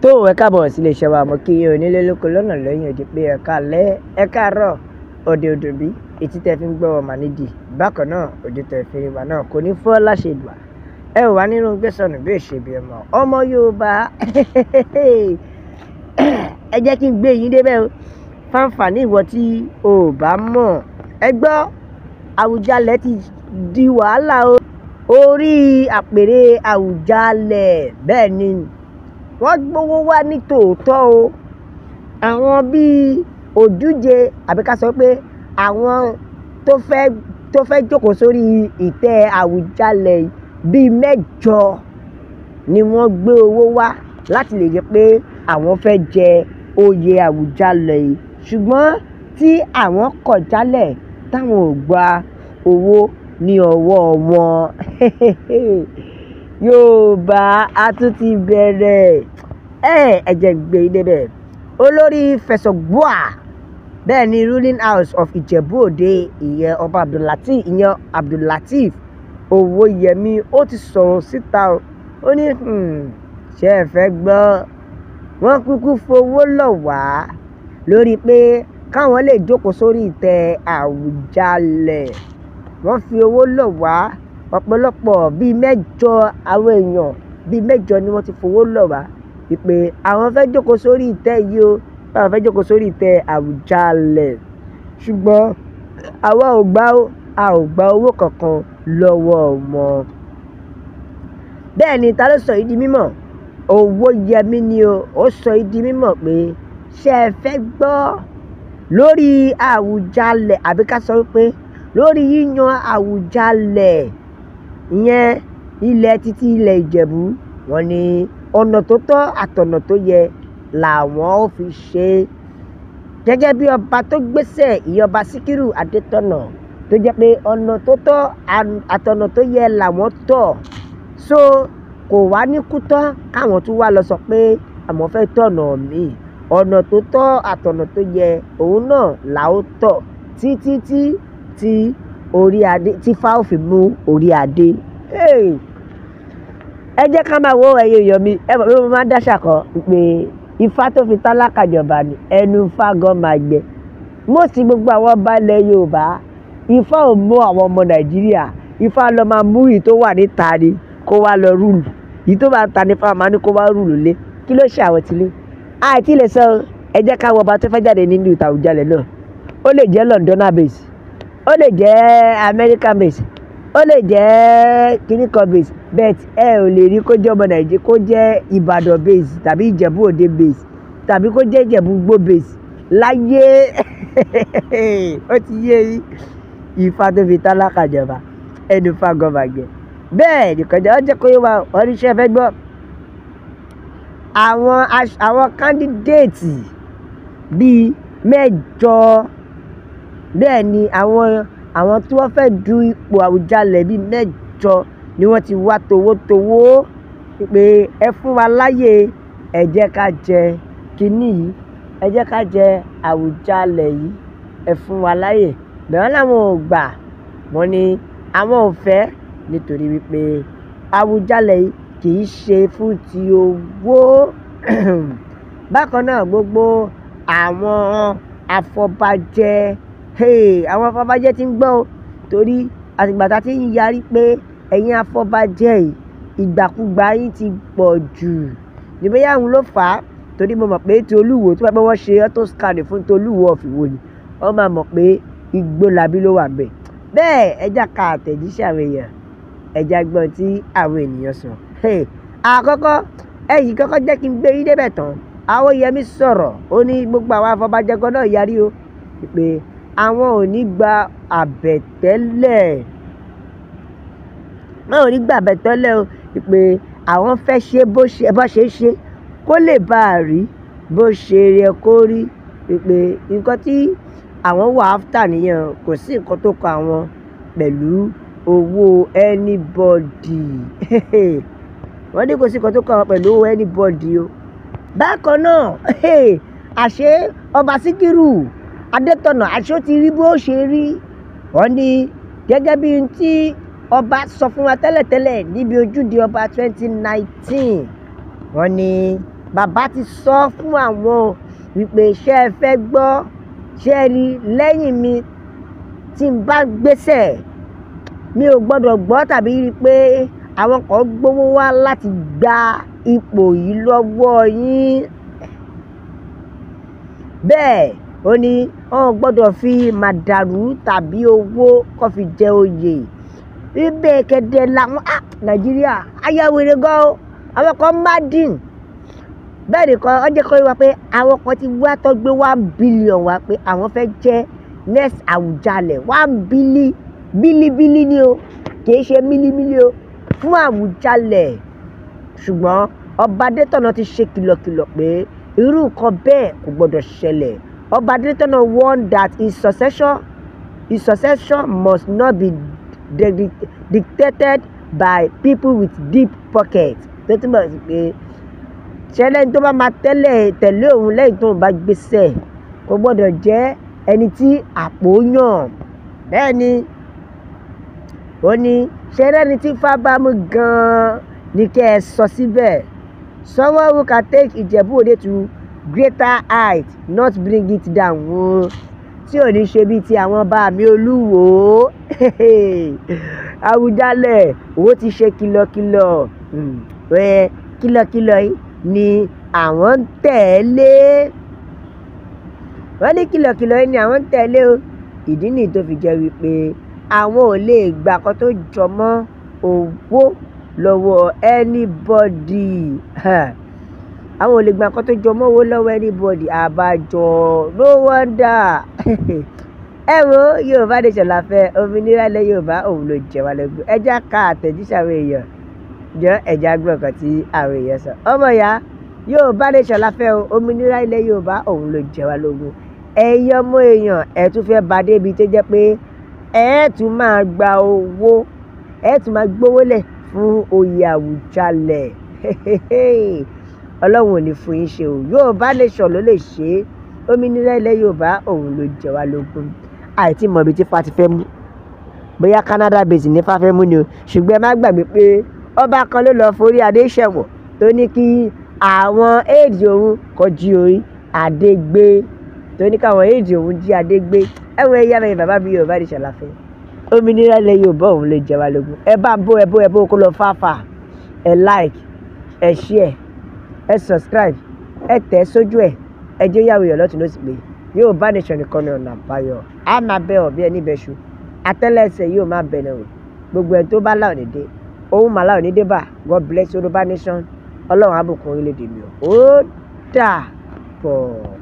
tó ẹ káàbọ̀ sí iléeṣẹ́ wa mọ́ kí yín onílé lóko lọ́nà lẹ́yìn òdì pé ẹ káalẹ́ ẹ káàárọ̀ òde òdò bí etí tẹ́ fi ń gbọ́ ọmọ nídìí bákan náà ojú tẹ́ fi rí wa náà kò ní fọ́ láṣẹ ìdùà ẹ ò wá nínú gbèsànù bí èṣèbí ọmọ Yorùbá ẹ jẹ́ kí n gbé yín débẹ̀ o fáǹfààní ìwọ tí o ò bá mọ̀ ẹ gbọ́ Àwùjalẹ̀ ti di wàhálà o orí àpèrè Àwùjalẹ̀ bẹ́ẹ̀ ni wọ́n gbowó wá ní tòótọ́ o àwọn bíi Òjúje àbí ká sọ pé àwọn tó fẹ́ jókòó sórí ìtẹ́ Àwùjalẹ̀ bíi 8 ni wọ́n gbé owó wá láti lè jẹ́ pé àwọn fẹ́ jẹ oyè Àwùjalẹ̀ yìí ṣùgbọ́n tí àwọn kọ̀ jálẹ̀ táwọn ò gba owó ní ọwọ́ wọn Yorùbá a tún ti bẹ̀rẹ̀ ẹ jẹ́ gbé ilé bẹ́ẹ̀ olórí Fẹ̀sọ̀gbọ́à bẹ́ẹ̀ ni ruling house of Ìjẹ̀bú Òde ìyẹn ọba Abdulateef Owóyẹmí ó ti sọ̀rọ̀ síta ó ní ṣé ẹ fẹ́ gbọ́ wọ́n kúkú fowó lọ̀ wá lórí pé káwọn lè jókòó sórí ìtẹ́ Àwùjalẹ̀ wọ́n fi owó lọ̀ wá ọ̀pọ̀lọpọ̀ bíi 8 àwọn èèyàn bíi 8 ni wọ́n ti fowó lọ̀ wá wípé àwọn fẹ́ jókòó sórí ìtẹ́ yìí o àwọn fẹ́ jókòó sórí ìtẹ́ Àwùjalẹ̀ ṣùgbọ́n àwa ò gba owó kankan lọ́wọ́ wọn. bẹ́ẹ̀ ni ta ló sọ yìí di mímọ̀ Owóyẹmí ni ó sọ yìí di mímọ̀ pé ṣé ẹ fẹ́ gbọ́ lórí Àwùjalẹ̀ àbí ká sọ wípé lórí yíyan Àwùjalẹ̀ ìyẹn ilẹ̀ títí ilẹ̀ Ìjẹ̀bú wọn ni ọ̀nà tó tọ́ àtọ̀nà tó yẹ làwọn ò fi ṣe gẹ́gẹ́ bí ọba tó gbéṣẹ̀ ìyọba Síkírù Adétọ̀nà tó jẹ́ pé ọ̀nà tó tọ́ àtọ̀nà tó yẹ làwọn tọ̀ so kò wá ní kú tán káwọn tún wá lọ sọ pé àwọn fẹ́ tọ̀nà míì ọ̀nà tó tọ́ àtọ̀nà tó yẹ òun náà làwọn tọ̀ títí tí orí adé tí fáwọn fi mú orí adé. ẹ jẹ́ ká máa wo ẹyẹ èèyàn mi ẹ mọ̀ pé mo máa ń dáṣà kan pé ifá tó fi tálákà jọba ni ẹnu fágan máa gbẹ mọ́sí gbogbo àwọn ọba ilẹ̀ Yorùbá ifá ò mú àwọn ọmọ Nàìjíríà ifá lọ máa mú yìí tó wà níta ni kó wá lọ rúùlù yìí tó bá ta ní fáwọn máa ní kó wá rúùlù lé kí ló ṣe àwọn tilé àìtí lè sọ ẹ jẹ́ ká wọ ọba tó fẹ́ jáde nínú ìta Àwùjalẹ̀ náà ó lè jẹ́ Londoner base ó lè jẹ́ American base ó lè jẹ́ kìnnìkan base bet ẹ ò lè rí kó jẹ́ ọmọ Nàìjíríà kó jẹ́ Ìbàdàn base tàbí Ìjẹ̀bú Òde base tàbí kó jẹ́ Ìjẹ̀bú Igbó base láyé ó ti yé yín ifá tó fi tálákà jọba ẹnu fágan bàgẹ́ bẹ́ẹ̀ nìkan jẹ́ ó jẹ́ kó yé wa oríṣẹ́ fẹ́ gbọ́ àwọn kándídéètì bíi 8 bẹ́ẹ̀ ni àwọn tí wọ́n fẹ́ du ipò Àwùjalẹ̀ bíi 8 ni wọ́n ti wá towótowó pé ẹ fún wa láyè ẹ jẹ́ ká jẹ kínní yìí ẹ jẹ́ ká jẹ Àwùjalẹ̀ yìí ẹ fún wa láyè bẹ́ẹ̀ làwọn ò gbà wọ́n ní àwọn ò fẹ́ nítorí wípé Àwùjalẹ̀ yìí kì í ṣe fún ti owó bákan náà gbogbo àwọn afọbajẹ àwọn afọbajẹ ti ń gbọ́ torí àtìgbà tá ti ń yarí pé ẹ̀yin afọbajẹ yìí ìgbàkúgbà yín ti pọ̀ jù níbẹ̀yà òun ló fà á torí mo mọ̀ pé ti Olúwo tó bá pẹ́ wọ́n ṣe autoscan fún ti Olúwo ọ̀fìwò ni wọ́n máa mọ̀ pé Igbólabí ló wà bẹ́ẹ̀ bẹ́ẹ̀ ẹja ka àtẹ̀jíṣẹ́ àwọn èèyàn ẹja gbọ́n tí àwọn ènìyàn sọ àkọ́kọ́ ẹ̀yìn kọ́kọ́ jẹ́ kí n gbé yín débẹ̀ tán Awóyẹmí sọ̀rọ̀ ó ní gbogbo àwọn afọbajẹ kan náà yarí o pé àwọn ò ní gba àbẹ̀tẹ́lẹ̀ o pé àwọn fẹ́ ṣe bó ṣe ṣe kó lè bá a rí bó ṣe yẹ kó rí pé nǹkan tí àwọn wà áfítà nìyẹn kò sí nǹkan tó kọ àwọn pẹ̀lú owó anybody wọ́n ní kò sí nǹkan tó kọ àwọn pẹ̀lú owó anybody o bákan náà àṣé ọba Síkírù Adétọ̀nà àṣé ti rí bó ṣe rí wọ́n ní gẹ́gẹ́ bí tí ọba sọ fún wa tẹ́lẹ̀tẹ́lẹ̀ níbi ojúde ọba 2019 wọ́n ní bàbá ti sọ fún àwọn wípé ṣé ẹ fẹ́ gbọ́ ṣé ẹ rí lẹ́yìn mi tí n bá gbéṣẹ̀ mi ò gbọ́dọ̀ gbọ́ tàbí rí i pé àwọn kan gbówó wá láti gba ipò yìí lọ́wọ́ yín. Bẹ́ẹ̀ ó ní wọn gbọ́dọ̀ fi màdàrú tàbí owó kó fi jẹ oyè. Ibẹ̀ kẹ̀dẹ̀ làwọn Nàìjíríà ayáwèrè gan o, àwọn kan má dín. Bẹ́ẹ̀ nìkan ó jẹ́ kó wá pé àwọn kan ti wá tó gbé 1 billion wá pé àwọn fẹ́ jẹ́ next Àwùjalẹ̀ 1 bílíbílí ni o, kìí ṣe mílímílí o, fún Àwùjalẹ̀. Ṣùgbọ́n Ọba Adétọ̀nà ti ṣe kìlọ̀kìlọ̀ pé irú nǹkan bẹ́ẹ̀ kò gbọdọ̀ ṣẹlẹ̀. Ọba Adétọ̀nà warned that his succession must not be dictated by people with deep pockets. Tó túmọ̀ sí pé ṣẹlẹ̀ tó bá máa tẹ̀lé òun lẹ́yìn tó ń bá gbéṣẹ̀ kò gbọdọ̀ jẹ́ ẹni tí àpò yàn. Bẹ́ẹ̀ ni ó ní ṣẹlẹ̀ ni tí fábámú gan-an ní kẹ́ ẹ sọ síbẹ̀. Someone who can take Ìjẹ̀bú-Òde to greater height, not bring it down. Tí ò ní ṣe bíi ti àwọn bá mi Olúwo. Àwùjalẹ̀ owó ti ṣe kìlọ̀kìlọ̀. Kìlọ̀kìlọ̀ yìí ni àwọn ń tẹ̀lé. Wọ́n ní kìlọ̀kìlọ̀ yìí ni àwọn ń tẹ̀lé o. Ìdí nìyí tó fi jẹ́ wípé àwọn ò lè gbà kan tó jọmọ́ owó lọ́wọ́ anybody. Àwọn ò lè gbà kan tó jọmọ́ owó lọ́wọ́ anybody. Àbájọ no wonder. Ẹ wo Yorùbá Nation la fẹ́, òmìnira ilẹ̀ Yorùbá òun ló jẹ wá lógún. Ẹ já ka àtẹ̀jíṣẹ́ àwọn èèyàn jọ ẹ̀já gbọ́ nǹkan tí àwọn èèyàn sọ. Ọmọ ìyá Yorùbá Nation la fẹ́ o, òmìnira ilẹ̀ Yorùbá òun ló jẹ wá lógún. Ẹ̀yin ọmọ èèyàn ẹ̀ tún fẹ́ bá débi tó jẹ́ pé ẹ̀ tún máa gba owó, ẹ̀ tún máa gbówó lẹ̀ fún oyè Àwùjalẹ̀. Ọlọ́run ò ní fún yín ṣe o. Yorùbá Nation ló lè ṣe é. Òmìnira ilẹ̀ Yorùbá òun ló jẹ wá lógún. Àìtí mọ̀ ibi tí Ifá ti fẹ́ mú, bóyá Canada base ní Ifá fẹ́ mú ni o. Ṣùgbọ́n ẹ má gbàgbé pé ọba kan ló lọ forí adé ṣẹ̀wọ̀n tó ní kí àwọn éèdì òun kó jí orí adé gbé, tó ní káwọn éèdì òun jí adé gbé. Ẹ̀wọ̀n ẹ̀yà mẹ́rin bàbá mi Yorùbá Nation la fẹ́. Òmìnira ilẹ̀ Yorùbá òun ló jẹ wá lógún. Ẹ bá ń bó kó lọ fáfà. Ẹ like, ẹ share, ẹ subscribe, ẹ tẹ̀ sójú ẹ̀. Ẹ jẹ́ yàwó èèyàn lọ́tún ló sì pé Yorùbá Nation nìkan ní ọ̀nà àbáyọ. A máa bẹ ọ̀bí ẹni bẹ́ṣu, àtẹ́lẹsẹ̀ yóò máa bẹ̀rẹ̀ o. Gbogbo ẹni tó bá láwọn ní dé, òun màá láwọn ní dé bá. God bless Yorùbá Nation. Ọlọ́run á bùkún orílẹ̀-èdè mi o. Ó dà pọ̀.